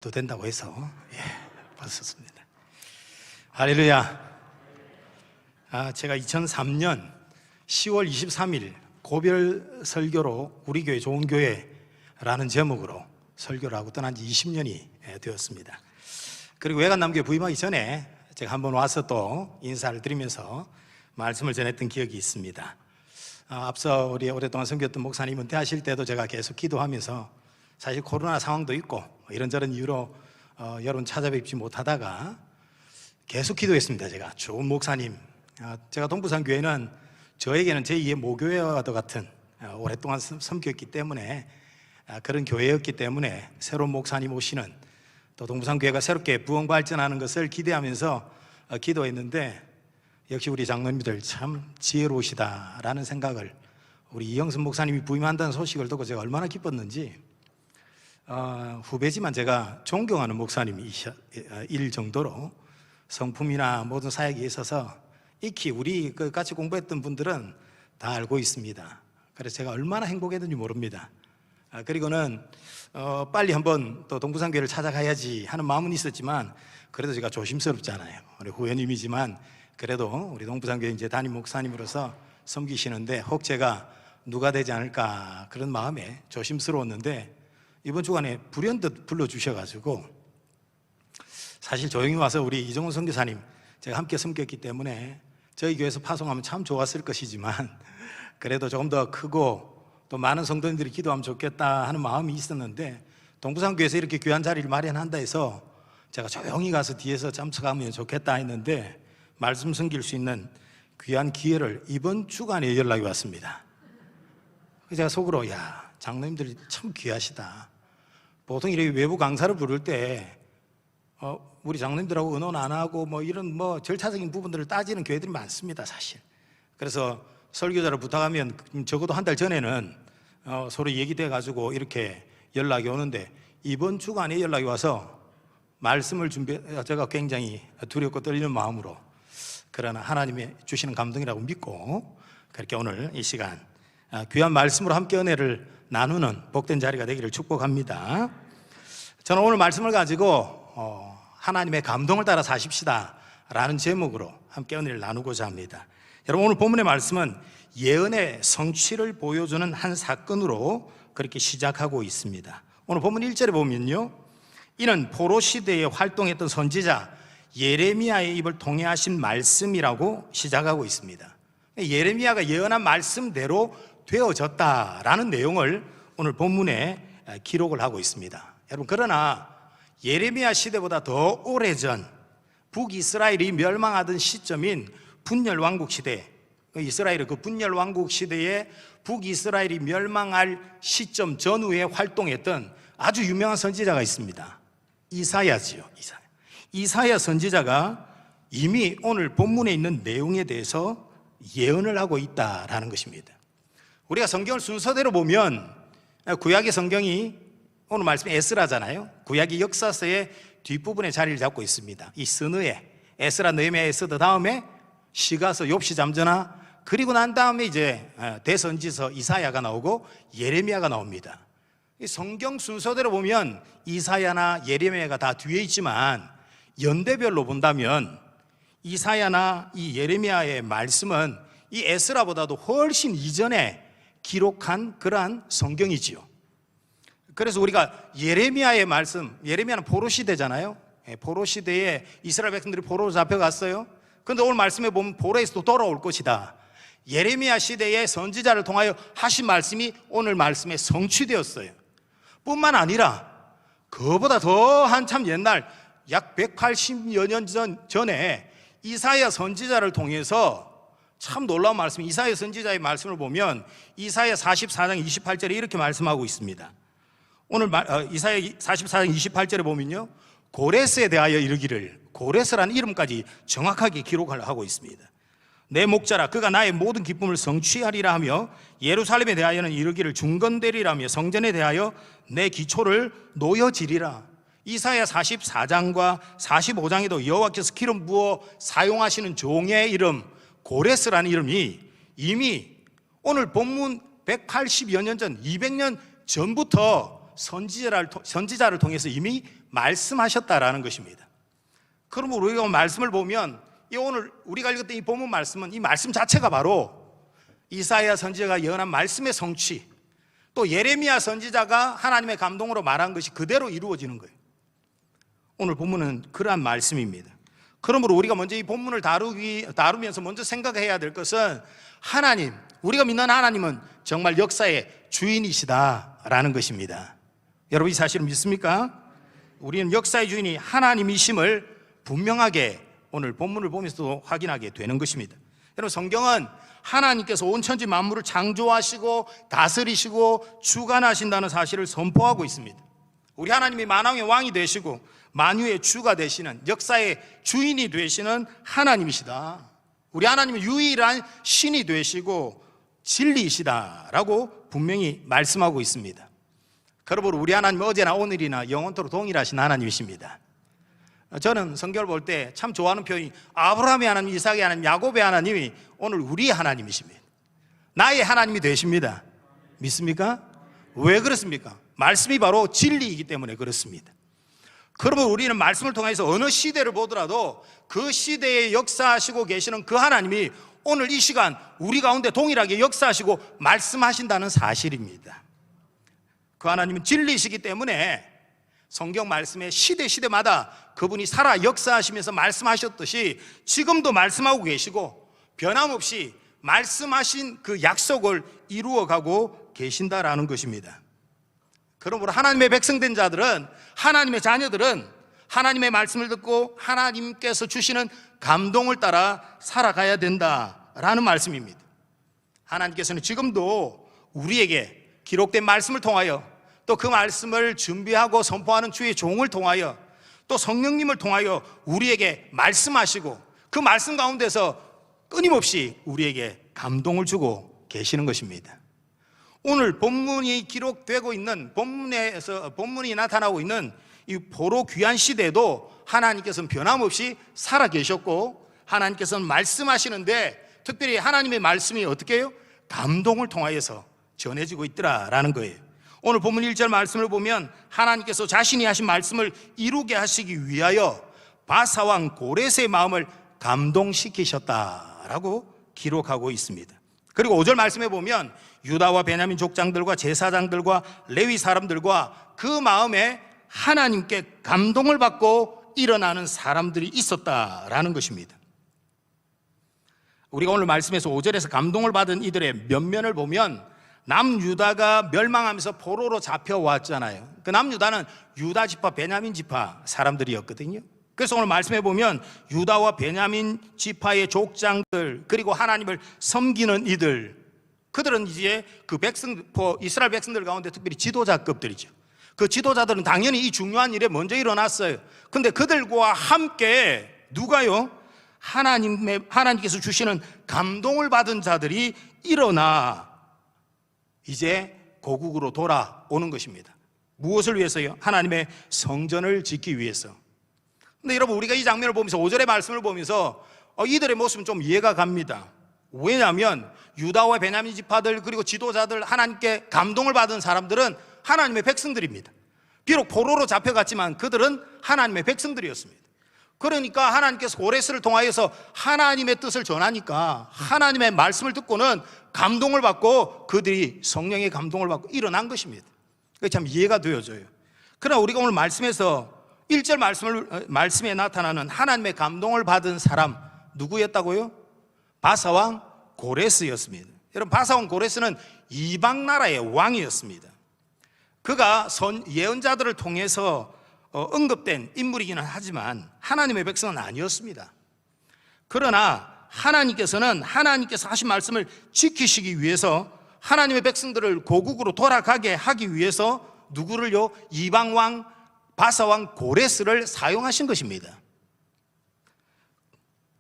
또 된다고 해서 받았습니다. 할렐루야. 제가 2003년 10월 23일 고별 설교로 우리 교회 좋은 교회라는 제목으로 설교를 하고 떠난 지 20년이 되었습니다. 그리고 외관남교회 부임하기 전에 제가 한번 와서 또 인사를 드리면서 말씀을 전했던 기억이 있습니다. 앞서 우리 오랫동안 섬겼던 목사님은 대하실 때도 제가 계속 기도하면서 사실 코로나 상황도 있고 이런저런 이유로 여러분 찾아뵙지 못하다가 계속 기도했습니다. 제가 좋은 목사님, 제가 동부산교회는 저에게는 제2의 모교회와도 같은 오랫동안 섬겼기 때문에 그런 교회였기 때문에 새로운 목사님 오시는 또 동부산교회가 새롭게 부흥 발전하는 것을 기대하면서 기도했는데 역시 우리 장로님들 참 지혜로우시다라는 생각을, 우리 이영선 목사님이 부임한다는 소식을 듣고 제가 얼마나 기뻤는지, 후배지만 제가 존경하는 목사님일 정도로 성품이나 모든 사역에 있어서 익히 우리 같이 공부했던 분들은 다 알고 있습니다. 그래서 제가 얼마나 행복했는지 모릅니다. 그리고는 빨리 한번 또 동부산교회를 찾아가야지 하는 마음은 있었지만 그래도 제가 조심스럽잖아요. 우리 후배님이지만 그래도 우리 동부산교회 이제 담임 목사님으로서 섬기시는데 혹 제가 누가 되지 않을까 그런 마음에 조심스러웠는데 이번 주간에 불현듯 불러주셔가지고, 사실 조용히 와서 우리 이정훈 선교사님 제가 함께 섬겼기 때문에 저희 교회에서 파송하면 참 좋았을 것이지만 그래도 조금 더 크고 또 많은 성도님들이 기도하면 좋겠다 하는 마음이 있었는데, 동부산교회에서 이렇게 귀한 자리를 마련한다 해서 제가 조용히 가서 뒤에서 참석하면 좋겠다 했는데 말씀 섬길 수 있는 귀한 기회를 이번 주간에 연락이 왔습니다. 제가 속으로 장로님들이 참 귀하시다. 보통 이렇게 외부 강사를 부를 때 우리 장로님들하고 의논 안 하고 이런 절차적인 부분들을 따지는 교회들이 많습니다, 사실. 그래서 설교자를 부탁하면 적어도 한 달 전에는 서로 얘기돼 가지고 이렇게 연락이 오는데 이번 주간에 연락이 와서 말씀을 제가 굉장히 두렵고 떨리는 마음으로, 그러나 하나님이 주시는 감동이라고 믿고 그렇게 오늘 이 시간 귀한 말씀으로 함께 은혜를 나누는 복된 자리가 되기를 축복합니다. 저는 오늘 말씀을 가지고 하나님의 감동을 따라 사십시다 라는 제목으로 함께 은혜를 나누고자 합니다. 여러분, 오늘 본문의 말씀은 예언의 성취를 보여주는 한 사건으로 그렇게 시작하고 있습니다. 오늘 본문 1절에 보면요, 이는 포로 시대에 활동했던 선지자 예레미야의 입을 통해 하신 말씀이라고 시작하고 있습니다. 예레미야가 예언한 말씀대로 되어졌다라는 내용을 오늘 본문에 기록을 하고 있습니다. 여러분, 그러나 예레미야 시대보다 더 오래전 북이스라엘이 멸망하던 시점인 분열왕국 시대, 이스라엘의 그 분열왕국 시대에 북이스라엘이 멸망할 시점 전후에 활동했던 아주 유명한 선지자가 있습니다. 이사야지요. 이사야 선지자가 이미 오늘 본문에 있는 내용에 대해서 예언을 하고 있다라는 것입니다. 우리가 성경을 순서대로 보면 구약의 성경이 오늘 말씀이 에스라잖아요. 구약의 역사서의 뒷부분에 자리를 잡고 있습니다. 이 스느에 에스라, 느헤미야, 에스더 다음에 시가서, 욥시, 잠언, 그리고 난 다음에 이제 대선지서 이사야가 나오고 예레미야가 나옵니다. 이 성경 순서대로 보면 이사야나 예레미야가 다 뒤에 있지만 연대별로 본다면 이사야나 이 예레미야의 말씀은 이 에스라보다도 훨씬 이전에 기록한 그러한 성경이지요. 그래서 우리가 예레미야의 말씀, 예레미야는 포로 시대잖아요. 포로 시대에 이스라엘 백성들이 포로로 잡혀갔어요. 그런데 오늘 말씀에 보면 포로에서 또 돌아올 것이다, 예레미야 시대의 선지자를 통하여 하신 말씀이 오늘 말씀에 성취되었어요. 뿐만 아니라 그보다 더 한참 옛날 약 180여 년 전에 이사야 선지자를 통해서 참 놀라운 말씀, 이사야 선지자의 말씀을 보면 이사야 44장 28절에 이렇게 말씀하고 있습니다. 오늘 이사야 44장 28절에 보면요, 고레스에 대하여 이르기를, 고레스라는 이름까지 정확하게 기록을 하고 있습니다. 내 목자라, 그가 나의 모든 기쁨을 성취하리라 하며, 예루살렘에 대하여는 이르기를 중건되리라 하며, 성전에 대하여 내 기초를 놓여지리라. 이사야 44장과 45장에도 여호와께서 기름 부어 사용하시는 종의 이름 고레스라는 이름이 이미 오늘 본문 180여 년 전, 200년 전부터 선지자를 통해서 이미 말씀하셨다라는 것입니다. 그러면 우리가 말씀을 보면 이 오늘 우리가 읽었던 이 본문 말씀은 이 말씀 자체가 바로 이사야 선지자가 예언한 말씀의 성취, 또 예레미야 선지자가 하나님의 감동으로 말한 것이 그대로 이루어지는 거예요. 오늘 본문은 그러한 말씀입니다. 그러므로 우리가 먼저 이 본문을 다루면서 먼저 생각해야 될 것은 하나님, 우리가 믿는 하나님은 정말 역사의 주인이시다라는 것입니다. 여러분 이 사실을 믿습니까? 우리는 역사의 주인이 하나님이심을 분명하게 오늘 본문을 보면서도 확인하게 되는 것입니다. 여러분 성경은 하나님께서 온 천지 만물을 창조하시고 다스리시고 주관하신다는 사실을 선포하고 있습니다. 우리 하나님이 만왕의 왕이 되시고 만유의 주가 되시는, 역사의 주인이 되시는 하나님이시다. 우리 하나님은 유일한 신이 되시고 진리이시다라고 분명히 말씀하고 있습니다. 그러므로 우리 하나님은 어제나 오늘이나 영원토록 동일하신 하나님이십니다. 저는 성경을 볼 때 참 좋아하는 표현이 아브라함의 하나님, 이삭의 하나님, 야곱의 하나님이 오늘 우리 하나님이십니다. 나의 하나님이 되십니다. 믿습니까? 왜 그렇습니까? 말씀이 바로 진리이기 때문에 그렇습니다. 그러면 우리는 말씀을 통해서 어느 시대를 보더라도 그 시대에 역사하시고 계시는 그 하나님이 오늘 이 시간 우리 가운데 동일하게 역사하시고 말씀하신다는 사실입니다. 그 하나님은 진리이시기 때문에 성경 말씀에 시대마다 그분이 살아 역사하시면서 말씀하셨듯이 지금도 말씀하고 계시고 변함없이 말씀하신 그 약속을 이루어가고 계신다라는 것입니다. 그러므로 하나님의 백성된 자들은, 하나님의 자녀들은 하나님의 말씀을 듣고 하나님께서 주시는 감동을 따라 살아가야 된다라는 말씀입니다. 하나님께서는 지금도 우리에게 기록된 말씀을 통하여, 또 그 말씀을 준비하고 선포하는 주의 종을 통하여, 또 성령님을 통하여 우리에게 말씀하시고 그 말씀 가운데서 끊임없이 우리에게 감동을 주고 계시는 것입니다. 오늘 본문이 기록되고 있는, 본문이 나타나고 있는 이 보로 귀한 시대에도 하나님께서는 변함없이 살아 계셨고 하나님께서는 말씀하시는데, 특별히 하나님의 말씀이 어떻게 해요? 감동을 통하여서 전해지고 있더라라는 거예요. 오늘 본문 1절 말씀을 보면 하나님께서 자신이 하신 말씀을 이루게 하시기 위하여 바사왕 고레스의 마음을 감동시키셨다라고 기록하고 있습니다. 그리고 5절 말씀에 보면 유다와 베냐민 족장들과 제사장들과 레위 사람들과 그 마음에 하나님께 감동을 받고 일어나는 사람들이 있었다라는 것입니다. 우리가 오늘 말씀에서 5절에서 감동을 받은 이들의 면면을 보면 남유다가 멸망하면서 포로로 잡혀왔잖아요. 그 남유다는 유다 지파, 베냐민 지파 사람들이었거든요. 그래서 오늘 말씀해 보면 유다와 베냐민 지파의 족장들, 그리고 하나님을 섬기는 이들, 그들은 이제 그 이스라엘 백성들 가운데 특별히 지도자급들이죠. 그 지도자들은 당연히 이 중요한 일에 먼저 일어났어요. 근데 그들과 함께 누가요? 하나님께서 주시는 감동을 받은 자들이 일어나 이제 고국으로 돌아오는 것입니다. 무엇을 위해서요? 하나님의 성전을 짓기 위해서. 근데 여러분, 우리가 이 장면을 보면서 5절의 말씀을 보면서 이들의 모습은 좀 이해가 갑니다. 왜냐하면 유다와 베냐민 지파들, 그리고 지도자들, 하나님께 감동을 받은 사람들은 하나님의 백성들입니다. 비록 포로로 잡혀갔지만 그들은 하나님의 백성들이었습니다. 그러니까 하나님께서 고레스를 통하여서 하나님의 뜻을 전하니까 하나님의 말씀을 듣고는 감동을 받고 그들이 성령의 감동을 받고 일어난 것입니다. 그게 참 이해가 되어져요. 그러나 우리가 오늘 말씀에서 1절 말씀에 나타나는 하나님의 감동을 받은 사람 누구였다고요? 바사왕 고레스였습니다. 여러분, 바사왕 고레스는 이방 나라의 왕이었습니다. 그가 예언자들을 통해서 언급된 인물이기는 하지만 하나님의 백성은 아니었습니다. 그러나 하나님께서 하신 말씀을 지키시기 위해서 하나님의 백성들을 고국으로 돌아가게 하기 위해서 누구를요? 이방왕 바사왕 고레스를 사용하신 것입니다.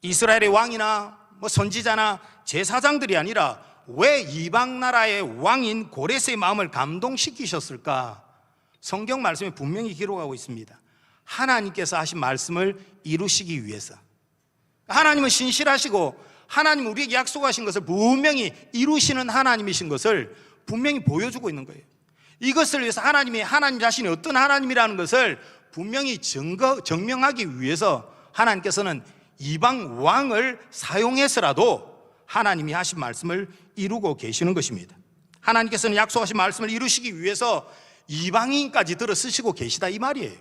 이스라엘의 왕이나 선지자나 제사장들이 아니라 왜 이방 나라의 왕인 고레스의 마음을 감동시키셨을까? 성경 말씀에 분명히 기록하고 있습니다. 하나님께서 하신 말씀을 이루시기 위해서. 하나님은 신실하시고 하나님은 우리에게 약속하신 것을 분명히 이루시는 하나님이신 것을 분명히 보여주고 있는 거예요. 이것을 위해서 하나님 자신이 어떤 하나님이라는 것을 분명히 증명하기 위해서 하나님께서는 이방 왕을 사용해서라도 하나님이 하신 말씀을 이루고 계시는 것입니다. 하나님께서는 약속하신 말씀을 이루시기 위해서 이방인까지 들어 쓰시고 계시다 이 말이에요.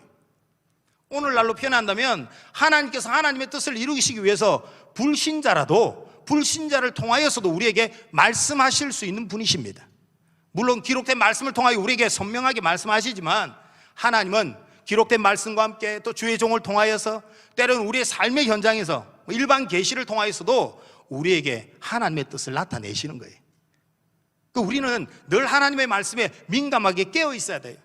오늘날로 표현한다면 하나님께서 하나님의 뜻을 이루시기 위해서 불신자를 통하여서도 우리에게 말씀하실 수 있는 분이십니다. 물론 기록된 말씀을 통하여 우리에게 선명하게 말씀하시지만 하나님은 기록된 말씀과 함께 또 주의 종을 통하여서 때로는 우리의 삶의 현장에서 일반 계시를 통하여서도 우리에게 하나님의 뜻을 나타내시는 거예요. 우리는 늘 하나님의 말씀에 민감하게 깨어 있어야 돼요.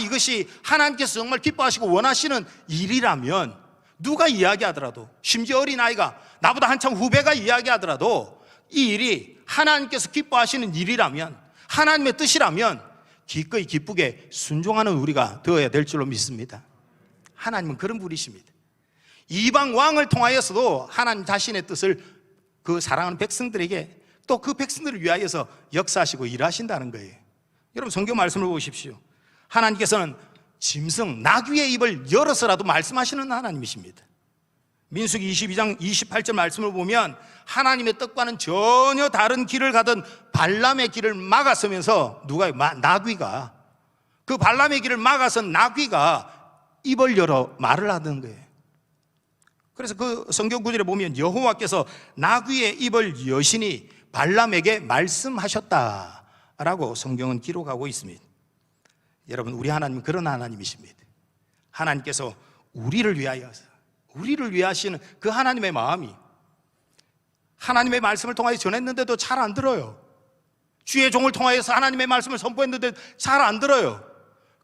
이것이 하나님께서 정말 기뻐하시고 원하시는 일이라면 누가 이야기하더라도, 심지어 어린아이가 나보다 한참 후배가 이야기하더라도 이 일이 하나님께서 기뻐하시는 일이라면, 하나님의 뜻이라면 기꺼이 기쁘게 순종하는 우리가 되어야 될 줄로 믿습니다. 하나님은 그런 분이십니다. 이방 왕을 통하여서도 하나님 자신의 뜻을 그 사랑하는 백성들에게 또 그 백성들을 위하여서 역사하시고 일하신다는 거예요. 여러분 성경 말씀을 보십시오. 하나님께서는 짐승, 나귀의 입을 열어서라도 말씀하시는 하나님이십니다. 민수기 22장 28절 말씀을 보면 하나님의 뜻과는 전혀 다른 길을 가던 발람의 길을 막아서면서 나귀가, 그 발람의 길을 막아선 나귀가 입을 열어 말을 하던 거예요. 그래서 그 성경 구절에 보면 여호와께서 나귀의 입을 여시니 발람에게 말씀하셨다라고 성경은 기록하고 있습니다. 여러분, 우리 하나님은 그런 하나님이십니다. 하나님께서 우리를 위하시는 그 하나님의 마음이, 하나님의 말씀을 통하여 전했는데도 잘 안 들어요. 주의 종을 통하여서 하나님의 말씀을 선포했는데 잘 안 들어요.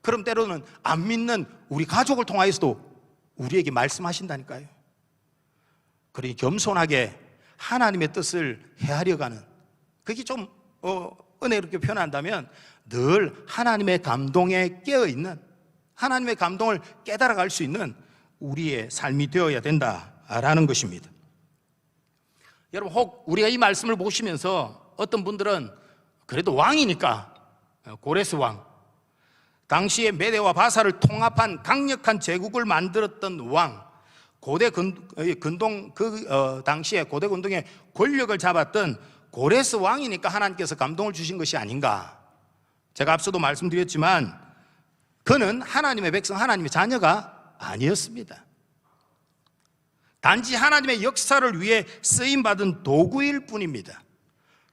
그럼 때로는 안 믿는 우리 가족을 통하여서도 우리에게 말씀하신다니까요. 그러니 겸손하게 하나님의 뜻을 헤아려 가는, 그게 좀 은혜롭게 표현한다면 늘 하나님의 감동에 깨어있는, 하나님의 감동을 깨달아갈 수 있는 우리의 삶이 되어야 된다라는 것입니다. 여러분, 혹 우리가 이 말씀을 보시면서 어떤 분들은 그래도 왕이니까, 고레스 왕, 당시에 메대와 바사를 통합한 강력한 제국을 만들었던 왕, 고대 근동, 당시에 고대 근동의 권력을 잡았던 고레스 왕이니까 하나님께서 감동을 주신 것이 아닌가. 제가 앞서도 말씀드렸지만 그는 하나님의 백성, 하나님의 자녀가 아니었습니다. 단지 하나님의 역사를 위해 쓰임받은 도구일 뿐입니다.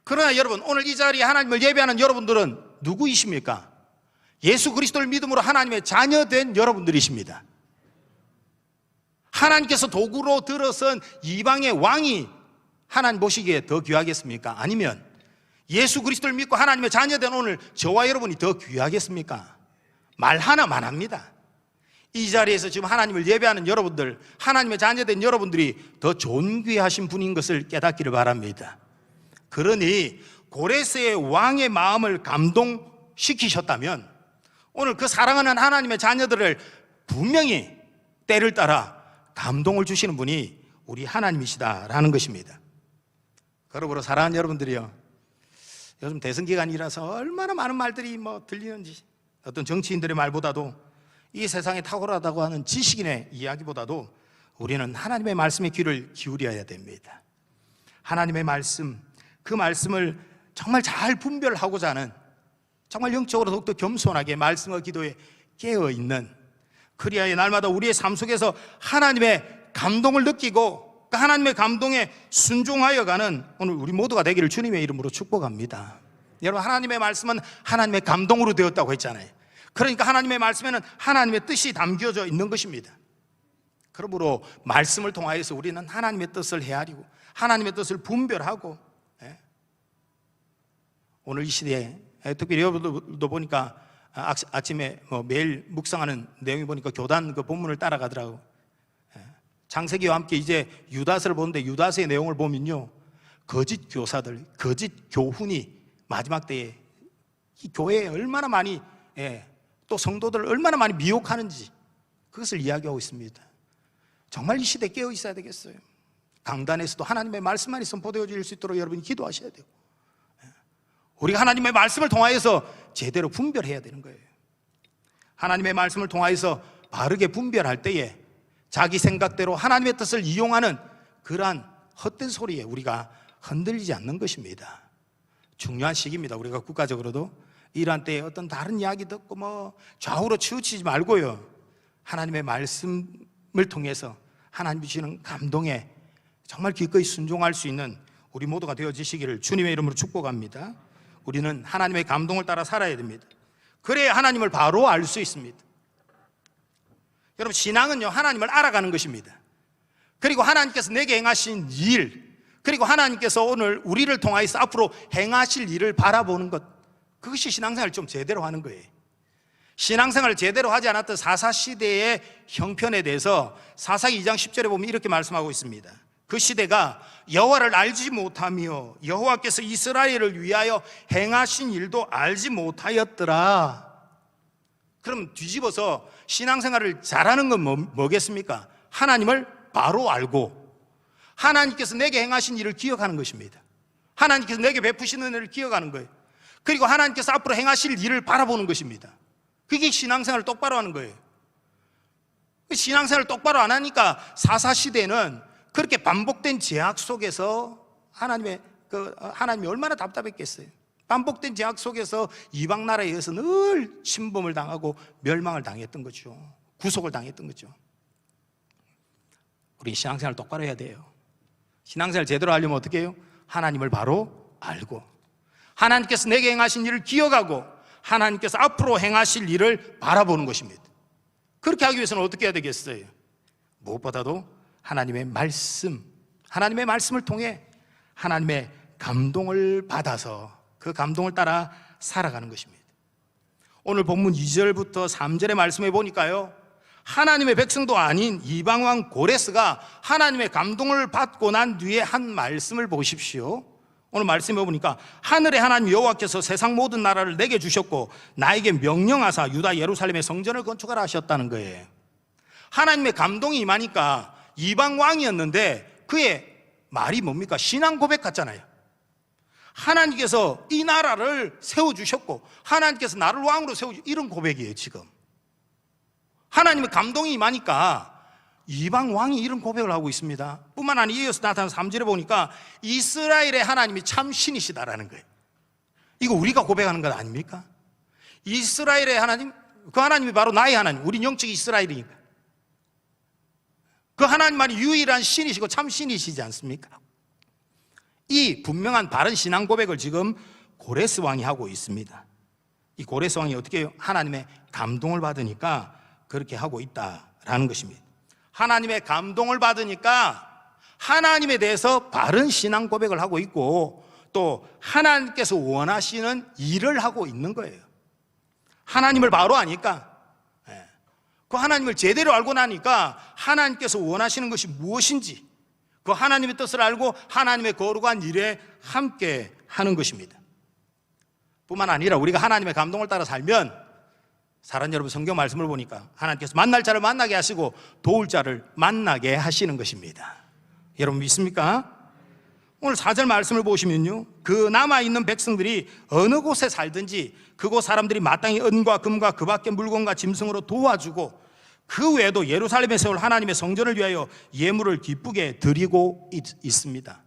그러나 여러분, 오늘 이 자리에 하나님을 예배하는 여러분들은 누구이십니까? 예수 그리스도를 믿음으로 하나님의 자녀된 여러분들이십니다. 하나님께서 도구로 들어선 이방의 왕이 하나님 보시기에 더 귀하겠습니까? 아니면 예수 그리스도를 믿고 하나님의 자녀된 오늘 저와 여러분이 더 귀하겠습니까? 말 하나만 합니다. 이 자리에서 지금 하나님을 예배하는 여러분들, 하나님의 자녀된 여러분들이 더 존귀하신 분인 것을 깨닫기를 바랍니다. 그러니 고레스의 왕의 마음을 감동시키셨다면 오늘 그 사랑하는 하나님의 자녀들을 분명히 때를 따라 감동을 주시는 분이 우리 하나님이시다라는 것입니다. 그러므로 사랑하는 여러분들이요, 요즘 대선 기간이라서 얼마나 많은 말들이 들리는지, 어떤 정치인들의 말보다도 이 세상에 탁월하다고 하는 지식인의 이야기보다도 우리는 하나님의 말씀에 귀를 기울여야 됩니다. 하나님의 말씀, 그 말씀을 정말 잘 분별하고자 하는, 정말 영적으로 더욱더 겸손하게 말씀과 기도에 깨어있는, 그리하여 날마다 우리의 삶 속에서 하나님의 감동을 느끼고 그 하나님의 감동에 순종하여 가는 오늘 우리 모두가 되기를 주님의 이름으로 축복합니다. 여러분, 하나님의 말씀은 하나님의 감동으로 되었다고 했잖아요. 그러니까 하나님의 말씀에는 하나님의 뜻이 담겨져 있는 것입니다. 그러므로 말씀을 통하여서 우리는 하나님의 뜻을 헤아리고 하나님의 뜻을 분별하고, 오늘 이 시대에 특별히 여러분들도 보니까 아침에 매일 묵상하는 내용이 보니까 교단 그 본문을 따라가더라고. 창세기와 함께 이제 유다서를 보는데 유다서의 내용을 보면요, 거짓 교사들, 거짓 교훈이 마지막 때에 이 교회에 얼마나 많이, 또 성도들을 얼마나 많이 미혹하는지 그것을 이야기하고 있습니다. 정말 이 시대에 깨어 있어야 되겠어요. 강단에서도 하나님의 말씀만이 선포되어질 수 있도록 여러분이 기도하셔야 돼요. 우리가 하나님의 말씀을 통하여서 제대로 분별해야 되는 거예요. 하나님의 말씀을 통하여서 바르게 분별할 때에 자기 생각대로 하나님의 뜻을 이용하는 그러한 헛된 소리에 우리가 흔들리지 않는 것입니다. 중요한 시기입니다. 우리가 국가적으로도 이러한 때에 어떤 다른 이야기 듣고 뭐 좌우로 치우치지 말고요, 하나님의 말씀을 통해서 하나님이 주시는 감동에 정말 기꺼이 순종할 수 있는 우리 모두가 되어지시기를 주님의 이름으로 축복합니다. 우리는 하나님의 감동을 따라 살아야 됩니다. 그래야 하나님을 바로 알 수 있습니다. 여러분, 신앙은요, 하나님을 알아가는 것입니다. 그리고 하나님께서 내게 행하신 일, 그리고 하나님께서 오늘 우리를 통하여서 앞으로 행하실 일을 바라보는 것, 그것이 신앙생활을 좀 제대로 하는 거예요. 신앙생활을 제대로 하지 않았던 사사시대의 형편에 대해서 사사기 2장 10절에 보면 이렇게 말씀하고 있습니다. 그 시대가 여호와를 알지 못하며 여호와께서 이스라엘을 위하여 행하신 일도 알지 못하였더라. 그럼 뒤집어서 신앙생활을 잘하는 건 뭐겠습니까? 하나님을 바로 알고 하나님께서 내게 행하신 일을 기억하는 것입니다. 하나님께서 내게 베푸시는 일을 기억하는 거예요. 그리고 하나님께서 앞으로 행하실 일을 바라보는 것입니다. 그게 신앙생활을 똑바로 하는 거예요. 신앙생활을 똑바로 안 하니까 사사시대는 그렇게 반복된 제약 속에서 하나님이 얼마나 답답했겠어요. 반복된 제약 속에서 이방 나라에 의해서 늘 침범을 당하고 멸망을 당했던 거죠. 구속을 당했던 거죠. 우리 신앙생활 똑바로 해야 돼요. 신앙생활 제대로 하려면 어떻게 해요? 하나님을 바로 알고 하나님께서 내게 행하신 일을 기억하고 하나님께서 앞으로 행하실 일을 바라보는 것입니다. 그렇게 하기 위해서는 어떻게 해야 되겠어요? 무엇보다도 하나님의 말씀을 통해 하나님의 감동을 받아서 그 감동을 따라 살아가는 것입니다. 오늘 본문 2절부터 3절의 말씀에 보니까요, 하나님의 백성도 아닌 이방왕 고레스가 하나님의 감동을 받고 난 뒤에 한 말씀을 보십시오. 오늘 말씀해 보니까 하늘의 하나님 여호와께서 세상 모든 나라를 내게 주셨고 나에게 명령하사 유다 예루살렘의 성전을 건축하라 하셨다는 거예요. 하나님의 감동이 임하니까 이방 왕이었는데 그의 말이 뭡니까? 신앙 고백 같잖아요. 하나님께서 이 나라를 세워주셨고 하나님께서 나를 왕으로 세워주셨고, 이런 고백이에요. 지금 하나님의 감동이 임하니까 이방 왕이 이런 고백을 하고 있습니다. 뿐만 아니라 이어서 나타난 3절에 보니까 이스라엘의 하나님이 참 신이시다라는 거예요. 이거 우리가 고백하는 것 아닙니까? 이스라엘의 하나님, 그 하나님이 바로 나의 하나님, 우리 영적 이스라엘이니까 그 하나님만이 유일한 신이시고 참 신이시지 않습니까? 이 분명한 바른 신앙 고백을 지금 고레스 왕이 하고 있습니다. 이 고레스 왕이 어떻게 해요? 하나님의 감동을 받으니까 그렇게 하고 있다라는 것입니다. 하나님의 감동을 받으니까 하나님에 대해서 바른 신앙 고백을 하고 있고 또 하나님께서 원하시는 일을 하고 있는 거예요. 하나님을 바로 아니까, 그 하나님을 제대로 알고 나니까 하나님께서 원하시는 것이 무엇인지 그 하나님의 뜻을 알고 하나님의 거룩한 일에 함께 하는 것입니다. 뿐만 아니라 우리가 하나님의 감동을 따라 살면, 사랑하는 여러분, 성경 말씀을 보니까 하나님께서 만날 자를 만나게 하시고 도울 자를 만나게 하시는 것입니다. 여러분 믿습니까? 오늘 4절 말씀을 보시면요, 그 남아있는 백성들이 어느 곳에 살든지 그곳 사람들이 마땅히 은과 금과 그 밖의 물건과 짐승으로 도와주고 그 외에도 예루살렘에 세울 하나님의 성전을 위하여 예물을 기쁘게 드리고 있습니다.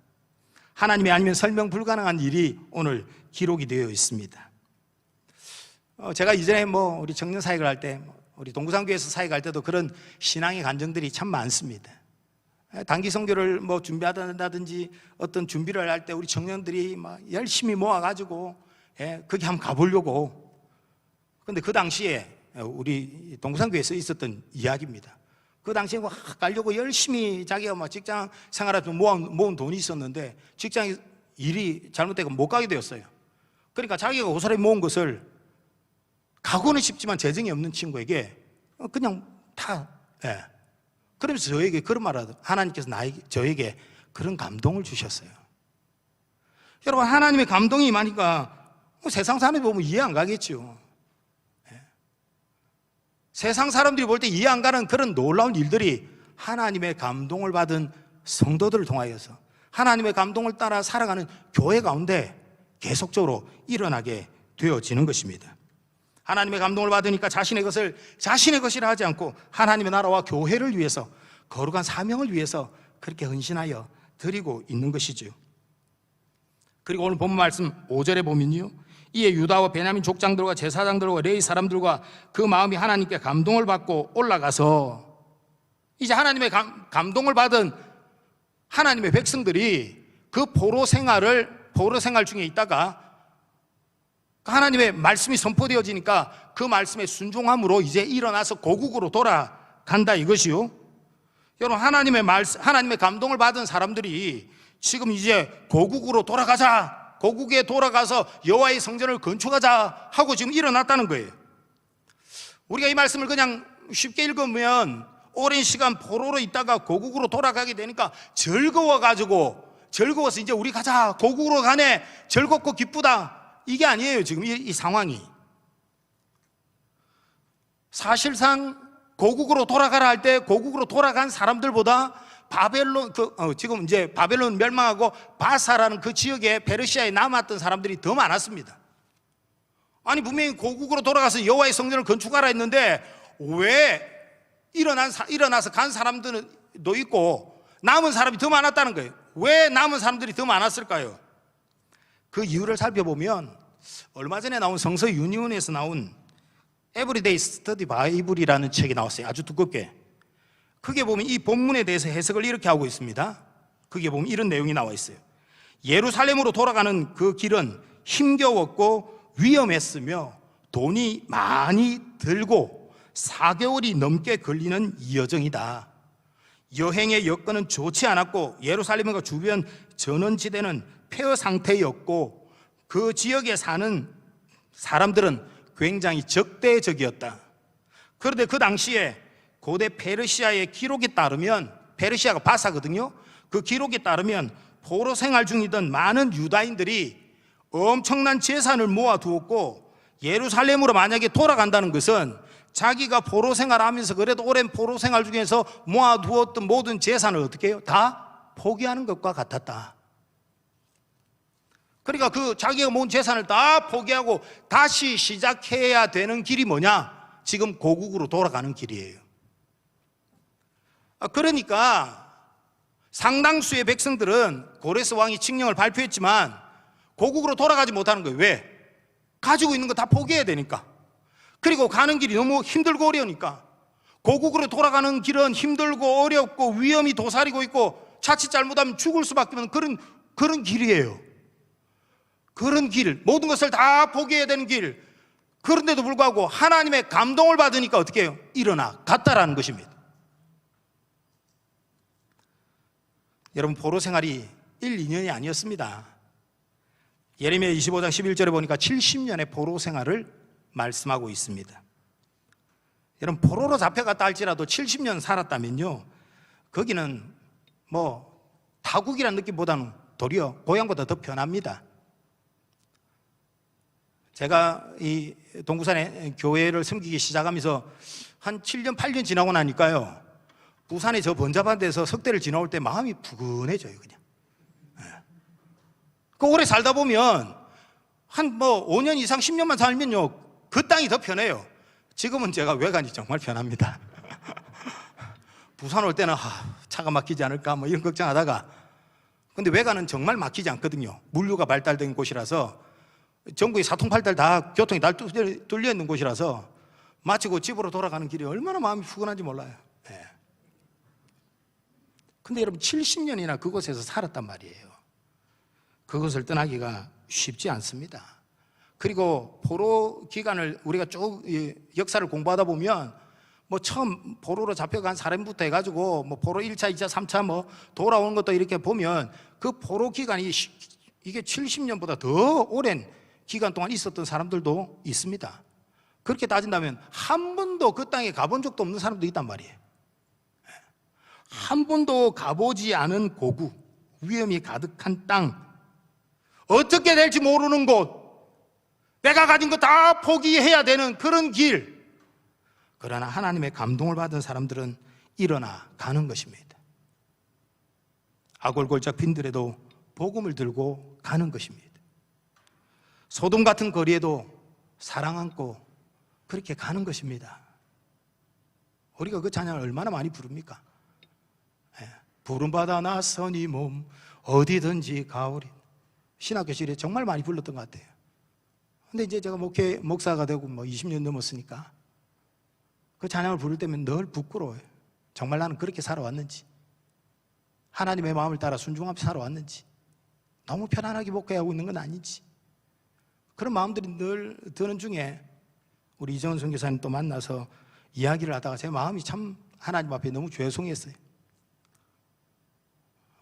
하나님이 아니면 설명 불가능한 일이 오늘 기록이 되어 있습니다. 제가 이전에 우리 청년 사역을 할 때, 우리 동구상교에서 사역할 때도 그런 신앙의 간증들이 참 많습니다. 단기 선교를 준비한다든지 어떤 준비를 할 때 우리 청년들이 열심히 모아가지고 거기 한번 가보려고. 그런데 그 당시에 우리 동구상교에서 있었던 이야기입니다. 그 당시에 가려고 열심히 자기가 직장 생활에 좀 모은 돈이 있었는데 직장 일이 잘못되고 못 가게 되었어요. 그러니까 자기가 고스란히 모은 것을 가고는 싶지만 재정이 없는 친구에게 그냥 그러면서 저에게 그런 말을 하더라고요. 하나님께서 저에게 그런 감동을 주셨어요. 여러분, 하나님의 감동이 임하니까 세상 사람이 보면 이해 안 가겠죠. 세상 사람들이 볼 때 이해 안 가는 그런 놀라운 일들이 하나님의 감동을 받은 성도들을 통하여서 하나님의 감동을 따라 살아가는 교회 가운데 계속적으로 일어나게 되어지는 것입니다. 하나님의 감동을 받으니까 자신의 것을 자신의 것이라 하지 않고 하나님의 나라와 교회를 위해서, 거룩한 사명을 위해서 그렇게 헌신하여 드리고 있는 것이지요. 그리고 오늘 본문 말씀 5절에 보면요, 이에 유다와 베냐민 족장들과 제사장들과 레위 사람들과 그 마음이 하나님께 감동을 받고 올라가서, 이제 하나님의 감동을 받은 하나님의 백성들이 그 포로 생활 중에 있다가 하나님의 말씀이 선포되어지니까 그 말씀에 순종함으로 이제 일어나서 고국으로 돌아간다 이것이요. 여러분, 하나님의 감동을 받은 사람들이 지금 이제 고국으로 돌아가자, 고국에 돌아가서 여호와의 성전을 건축하자 하고 지금 일어났다는 거예요. 우리가 이 말씀을 그냥 쉽게 읽으면 오랜 시간 포로로 있다가 고국으로 돌아가게 되니까 즐거워서 이제 우리 가자, 고국으로 가네, 즐겁고 기쁘다, 이게 아니에요. 지금 이 상황이 사실상 고국으로 돌아가라 할 때 고국으로 돌아간 사람들보다 지금 이제 바벨론 멸망하고 바사라는 그 지역에 페르시아에 남았던 사람들이 더 많았습니다. 아니, 분명히 고국으로 돌아가서 여호와의 성전을 건축하라 했는데 왜 일어나서 간 사람들도 있고 남은 사람이 더 많았다는 거예요. 왜 남은 사람들이 더 많았을까요? 그 이유를 살펴보면 얼마 전에 나온 성서 유니온에서 나온 Everyday Study Bible이라는 책이 나왔어요. 아주 두껍게. 그게 보면 이 본문에 대해서 해석을 이렇게 하고 있습니다. 그게 보면 이런 내용이 나와 있어요. 예루살렘으로 돌아가는 그 길은 힘겨웠고 위험했으며 돈이 많이 들고 4개월이 넘게 걸리는 여정이다. 여행의 여건은 좋지 않았고 예루살렘과 주변 전원지대는 폐허 상태였고 그 지역에 사는 사람들은 굉장히 적대적이었다. 그런데 그 당시에 고대 페르시아의 기록에 따르면, 페르시아가 바사거든요. 그 기록에 따르면 포로 생활 중이던 많은 유다인들이 엄청난 재산을 모아두었고 예루살렘으로 만약에 돌아간다는 것은 자기가 포로 생활하면서 그래도 오랜 포로 생활 중에서 모아두었던 모든 재산을 어떻게 해요? 다 포기하는 것과 같았다. 그러니까 그 자기가 모은 재산을 다 포기하고 다시 시작해야 되는 길이 뭐냐? 지금 고국으로 돌아가는 길이에요. 그러니까 상당수의 백성들은 고레스 왕이 칙령을 발표했지만 고국으로 돌아가지 못하는 거예요. 왜? 가지고 있는 거 다 포기해야 되니까. 그리고 가는 길이 너무 힘들고 어려우니까. 고국으로 돌아가는 길은 힘들고 어렵고 위험이 도사리고 있고 자칫 잘못하면 죽을 수밖에 없는 그런 길이에요. 그런 길, 모든 것을 다 포기해야 되는 길. 그런데도 불구하고 하나님의 감동을 받으니까 어떻게 해요? 일어나 갔다라는 것입니다. 여러분, 포로 생활이 1, 2년이 아니었습니다. 예레미야 25장 11절에 보니까 70년의 포로 생활을 말씀하고 있습니다. 여러분, 포로로 잡혀갔다 할지라도 70년 살았다면요, 거기는 뭐 타국이라는 느낌보다는 도리어 고향보다 더 편합니다. 제가 이 동구산에 교회를 섬기기 시작하면서 한 7년, 8년 지나고 나니까요, 부산에 저 번잡한 데서 석대를 지나올 때 마음이 푸근해져요, 그냥. 그 오래 살다 보면 한 5년 이상 10년만 살면요, 그 땅이 더 편해요. 지금은 제가 외관이 정말 편합니다. 부산 올 때는 차가 막히지 않을까 이런 걱정하다가, 근데 외관은 정말 막히지 않거든요. 물류가 발달된 곳이라서, 전국에 사통팔달 다 교통이 다 뚫려 있는 곳이라서 마치고 집으로 돌아가는 길이 얼마나 마음이 푸근한지 몰라요. 근데 여러분, 70년이나 그곳에서 살았단 말이에요. 그것을 떠나기가 쉽지 않습니다. 그리고 포로 기간을 우리가 쭉 역사를 공부하다 보면 처음 포로로 잡혀간 사람부터 해가지고 포로 1차, 2차, 3차 돌아오는 것도 이렇게 보면 그 포로 기간이 이게 70년보다 더 오랜 기간 동안 있었던 사람들도 있습니다. 그렇게 따진다면 한 번도 그 땅에 가본 적도 없는 사람도 있단 말이에요. 한 번도 가보지 않은 고국, 위험이 가득한 땅, 어떻게 될지 모르는 곳, 내가 가진 거 다 포기해야 되는 그런 길. 그러나 하나님의 감동을 받은 사람들은 일어나 가는 것입니다. 아골골짝 빈들에도 복음을 들고 가는 것입니다. 소돔 같은 거리에도 사랑 안고 그렇게 가는 것입니다. 우리가 그 찬양을 얼마나 많이 부릅니까? 부름받아 나서니 몸 어디든지 가오리. 신학교 시절에 정말 많이 불렀던 것 같아요. 근데 이제 제가 목사가 되고 20년 넘었으니까 그 찬양을 부를 때면 늘 부끄러워요. 정말 나는 그렇게 살아왔는지, 하나님의 마음을 따라 순종하며 살아왔는지, 너무 편안하게 목회하고 있는 건 아닌지, 그런 마음들이 늘 드는 중에 우리 이정은 선교사님 또 만나서 이야기를 하다가 제 마음이 참 하나님 앞에 너무 죄송했어요.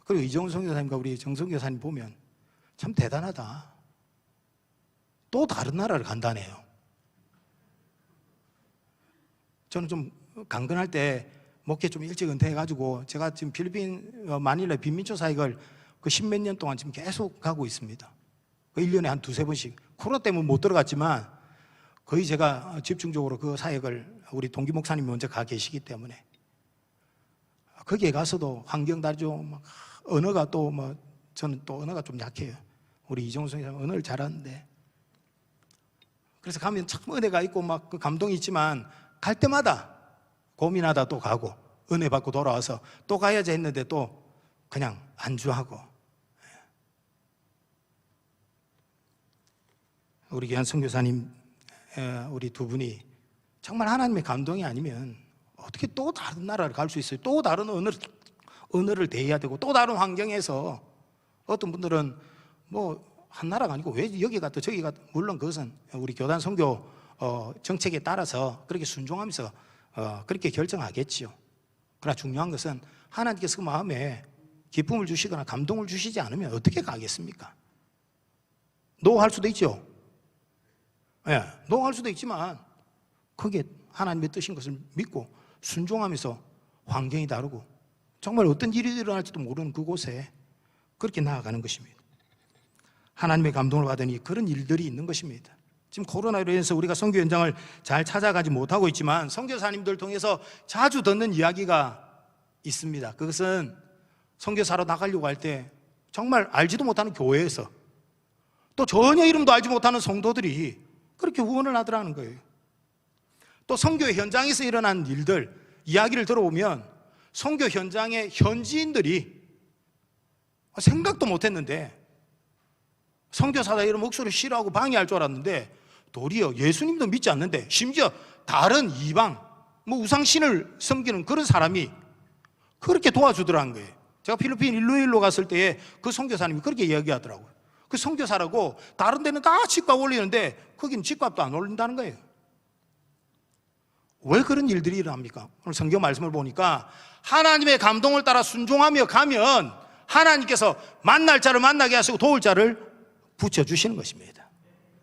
그리고 이정은 선교사님과 우리 정선 교사님 보면 참 대단하다. 또 다른 나라를 간다네요. 저는 좀 강건할 때 목회 좀 일찍 은퇴해가지고 제가 지금 필리핀 마닐라 빈민초 사역을 그 10몇 년 동안 지금 계속 가고 있습니다. 1년에 한 두세 번씩. 코로나 때문에 못 들어갔지만 거의 제가 집중적으로 그 사역을 우리 동기 목사님이 먼저 가 계시기 때문에 거기에 가서도 환경 다르죠. 언어가 또 저는 또 언어가 좀 약해요. 우리 이정훈 선생님 언어를 잘하는데, 그래서 가면 참 은혜가 있고 그 감동이 있지만 갈 때마다 고민하다 또 가고 은혜 받고 돌아와서 또 가야지 했는데 또 그냥 안주하고. 우리 귀한 선교사님 우리 두 분이 정말 하나님의 감동이 아니면 어떻게 또 다른 나라를 갈 수 있어요? 또 다른 언어를 대해야 되고 또 다른 환경에서 어떤 분들은 한 나라가 아니고 왜 여기 갔다 저기 갔다, 물론 그것은 우리 교단 선교 정책에 따라서 그렇게 순종하면서 그렇게 결정하겠지요. 그러나 중요한 것은 하나님께서 그 마음에 기쁨을 주시거나 감동을 주시지 않으면 어떻게 가겠습니까? 노할 수도 있죠. 노할 수도 있지만 그게 하나님의 뜻인 것을 믿고 순종하면서 환경이 다르고 정말 어떤 일이 일어날지도 모르는 그곳에 그렇게 나아가는 것입니다. 하나님의 감동을 받으니 그런 일들이 있는 것입니다. 지금 코로나로 인해서 우리가 선교 현장을 잘 찾아가지 못하고 있지만 선교사님들 통해서 자주 듣는 이야기가 있습니다. 그것은 선교사로 나가려고 할 때 정말 알지도 못하는 교회에서 또 전혀 이름도 알지 못하는 성도들이 그렇게 후원을 하더라는 거예요. 또 선교 현장에서 일어난 일들 이야기를 들어보면 선교 현장의 현지인들이 생각도 못했는데 선교사다 이런 목소리를 싫어하고 방해할 줄 알았는데 도리어 예수님도 믿지 않는데 심지어 다른 이방 우상신을 섬기는 그런 사람이 그렇게 도와주더라는 거예요. 제가 필리핀 일루일로 갔을 때에 그 선교사님이 그렇게 이야기하더라고요. 그 선교사라고 다른 데는 다 집값 올리는데 거기는 집값도 안 올린다는 거예요. 왜 그런 일들이 일어납니까? 오늘 성경 말씀을 보니까 하나님의 감동을 따라 순종하며 가면 하나님께서 만날 자를 만나게 하시고 도울 자를 붙여주시는 것입니다.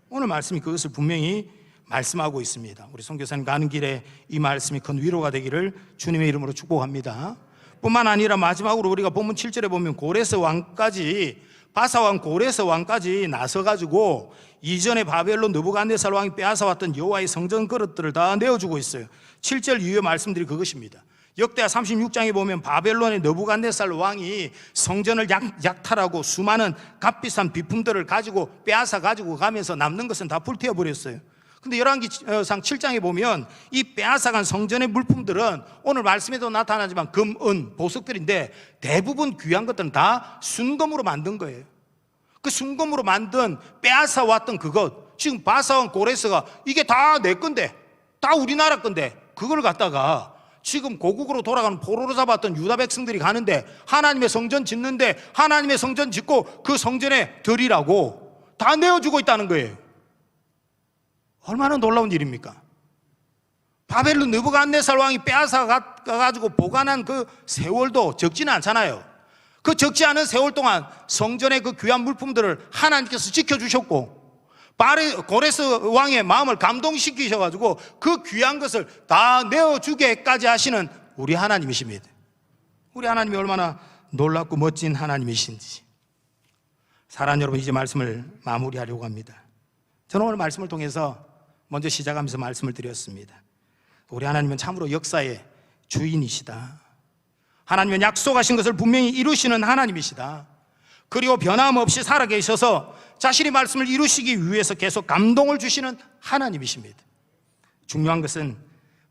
오늘 말씀이 그것을 분명히 말씀하고 있습니다. 우리 선교사님 가는 길에 이 말씀이 큰 위로가 되기를 주님의 이름으로 축복합니다. 뿐만 아니라 마지막으로 우리가 본문 7절에 보면 고레스 왕까지 바사왕 고레스 왕까지 나서가지고 이전에 바벨론 느부갓네살 왕이 빼앗아왔던 여호와의 성전 그릇들을 다 내어주고 있어요. 7절 이후의 말씀들이 그것입니다. 역대하 36장에 보면 바벨론의 느부갓네살 왕이 성전을 약탈하고 수많은 값비싼 비품들을 가지고 빼앗아 가지고 가면서 남는 것은 다 불태워버렸어요. 근데 열왕기상 7장에 보면 이 빼앗아간 성전의 물품들은 오늘 말씀에도 나타나지만 금, 은, 보석들인데 대부분 귀한 것들은 다 순금으로 만든 거예요. 그 순금으로 만든 빼앗아왔던 그것, 지금 바사왕 고레스가 이게 다 내 건데, 다 우리나라 건데 그걸 갖다가 지금 고국으로 돌아가는 포로로 잡았던 유다 백성들이 가는데 하나님의 성전 짓는데 하나님의 성전 짓고 그 성전에 드리라고 다 내어주고 있다는 거예요. 얼마나 놀라운 일입니까? 바벨론 느부갓네살 왕이 빼앗아 가지고 보관한 그 세월도 적지는 않잖아요. 그 적지 않은 세월 동안 성전의 그 귀한 물품들을 하나님께서 지켜주셨고 고레스 왕의 마음을 감동시키셔가지고 그 귀한 것을 다 내어주게까지 하시는 우리 하나님이십니다. 우리 하나님이 얼마나 놀랍고 멋진 하나님이신지. 사랑하는 여러분, 이제 말씀을 마무리하려고 합니다. 저는 오늘 말씀을 통해서 먼저 시작하면서 말씀을 드렸습니다. 우리 하나님은 참으로 역사의 주인이시다. 하나님은 약속하신 것을 분명히 이루시는 하나님이시다. 그리고 변함없이 살아계셔서 자신의 말씀을 이루시기 위해서 계속 감동을 주시는 하나님이십니다. 중요한 것은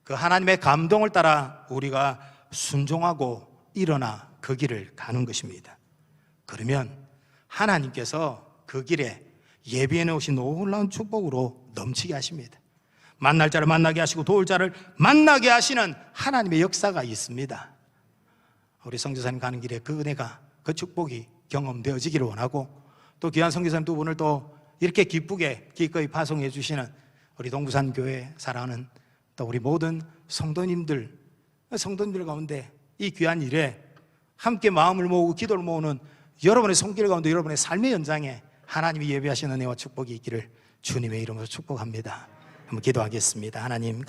그 하나님의 감동을 따라 우리가 순종하고 일어나 그 길을 가는 것입니다. 그러면 하나님께서 그 길에 예비해 놓으신 놀라운 축복으로 넘치게 하십니다. 만날 자를 만나게 하시고 도울 자를 만나게 하시는 하나님의 역사가 있습니다. 우리 선교사님 가는 길에 그 은혜가, 그 축복이 경험되어지기를 원하고, 또 귀한 선교사님 두 분을 또 이렇게 기쁘게 기꺼이 파송해 주시는 우리 동부산 교회 사랑하는 또 우리 모든 성도님들 가운데 이 귀한 일에 함께 마음을 모으고 기도를 모으는 여러분의 손길 가운데, 여러분의 삶의 연장에 하나님이 예비하신 은혜와 축복이 있기를 주님의 이름으로 축복합니다. 한번 기도하겠습니다. 하나님